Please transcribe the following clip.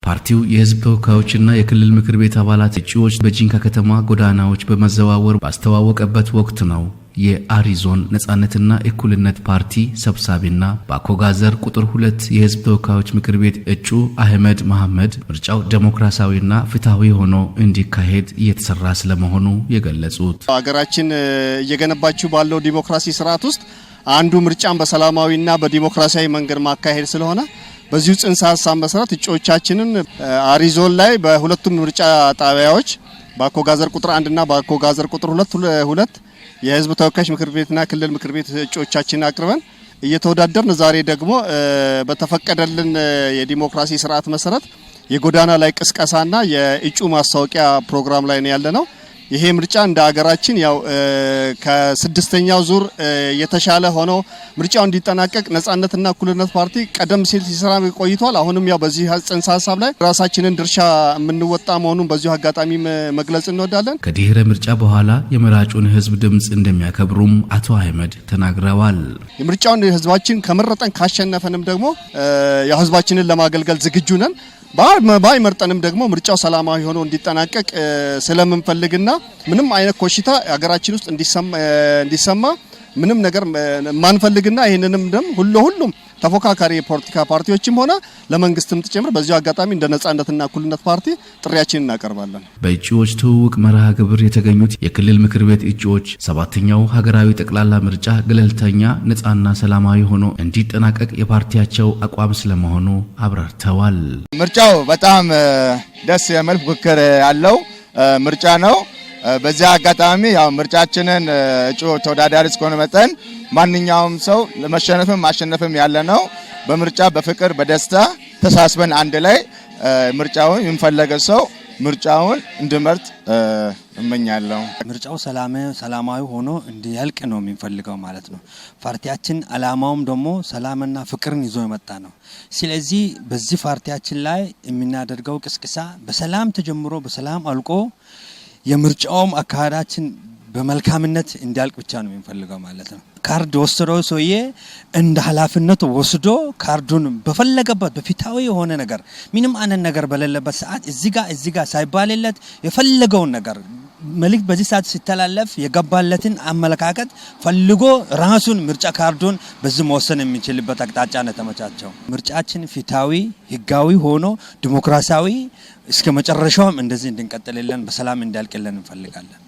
ፓርቲው የህዝብ ተወካዮችና የክልል ምክር ቤት አባላት እጩዎች በጂንካ ከተማ ጎዳናዎች በመዘዋወር ባስተዋወቀበት ወቅት ነው የአሪዞን ነጻነትና እኩልነት ፓርቲ ሰብሳቢና በአኮጋዘር ቁጥር 2 የህዝብ ተወካዮች ምክር ቤት እጩ አህመድ መሐመድ ምርጫው ዲሞክራሲያዊና ፍትሃዊ ሆኖ እንዲካሄድ እየተሰራ ስለመሆኑ የገለጹት ሀገራችን እየገነባችው ባለው ዲሞክራሲ ስርዓት ውስጥ አንዱ ምርጫን በሰላማዊና በዲሞክራሲያዊ መንገድ ማካሄድ ስለሆነ በዚሁ ጽንሰ ሐሳብ መሰረት እጩዎቻችንን አሪዞን ላይ በሁለቱም ምርጫ ጣቢያዎች በአኮጋዘር ቁጥር 1 እና በአኮጋዘር ቁጥር 2 የህዝብ ተወካዮች ምክር ቤትና ክልል ምክር ቤት እጩዎቻችንን አቅርበን እየተወዳደርን ዛሬ ደግሞ በተፈቀደልን የዲሞክራሲ ስርዓት መሰረት የጎዳና ላይ ቅስቀሳና የእጩ ማስታወቂያ ፕሮግራም ላይ ነው ያለነው። ይሄ ምርጫ እንደ ሀገራችን ያው ከስድስተኛው ዙር የተሻለ ሆኖ ምርጫው እንዲጠናቀቅ ነጻነትና እኩልነት ፓርቲ ቀደም ሲል ሲሰራ ቆይቷል። አሁንም ያው በዚህ ጽንሰ ሐሳብ ላይ ራሳችንን ድርሻ የምንወጣ መሆኑን በዚሁ አጋጣሚ መግለጽ እንወዳለን። ከድህረ ምርጫ በኋላ የመራጩን ህዝብ ድምጽ እንደሚያከብሩም አቶ አህመድ ተናግረዋል። የምርጫውን ህዝባችን ከመረጠን ካሸነፈንም ደግሞ ያው ህዝባችንን ለማገልገል ዝግጁ ነን። ባይመርጠንም ደግሞ ምርጫው ሰላማዊ ሆኖ እንዲጠናቀቅ ስለምንፈልግና ምንም አይነት ኮሽታ ሀገራችን ውስጥ እንዲሰማ ምንም ነገር ማንፈልግና ይሄንንም ሁሉም ተፎካካሪ የፖለቲካ ፓርቲዎችም ሆነ ለመንግስትም ተጨምሮ በዚሁ አጋጣሚ እንደ ነጻነትና እኩልነት ፓርቲ ጥሪያችንን እናቀርባለን። በእጩዎች ትውውቅ መርሃ ግብር የተገኙት የክልል ምክር ቤት እጩዎች 7ኛው ሀገራዊ ጠቅላላ ምርጫ ገለልተኛ ነጻና ሰላማዊ ሆኖ እንዲጠናቀቅ የፓርቲያቸው አቋም ስለመሆኑ አብራርተዋል። ምርጫው በጣም ደስ የሚል ፉክክር ያለው ምርጫ ነው። በዚህ አጋጣሚ ያው ምርጫችንን እጩ ተወዳዳሪ እስከሆነ መጠን ማንኛውም ሰው ለመሸነፍም ማሸነፍም ያለ ነው። በምርጫ በፍቅር በደስታ ተሳስበን አንድ ላይ ምርጫውን የሚፈለገ ሰው ምርጫውን እንዲመርጥ እመኛለሁ። ምርጫው ሰላማዊ ሆኖ እንዲያልቅ ነው የሚፈልገው ማለት ነው። ፓርቲያችን አላማውም ደግሞ ሰላምና ፍቅርን ይዞ የመጣ ነው። ስለዚህ በዚህ ፓርቲያችን ላይ የምናደርገው ቅስቀሳ በሰላም ተጀምሮ በሰላም አልቆ የምርጫውም አካሄዳችን በመልካምነት እንዲያልቅ ብቻ ነው የሚፈልገው ማለት ነው። ካርድ ወስደው ሰውዬ እንደ ኃላፊነቱ ወስዶ ካርዱን በፈለገበት በፊታዊ የሆነ ነገር ምንም አይነት ነገር በሌለበት ሰዓት እዚህ ጋር ሳይባልለት የፈለገውን ነገር መልእክት በዚህ ሰዓት ሲተላለፍ የገባለትን አመለካከት ፈልጎ ራሱን ምርጫ ካርዱን በዚህ መወሰን የሚችልበት አቅጣጫ ነው ተመቻቸው። ምርጫችን ፊታዊ ህጋዊ ሆኖ ዲሞክራሲያዊ እስከ መጨረሻውም እንደዚህ እንድንቀጥልልን በሰላም እንዲያልቅልን እንፈልጋለን።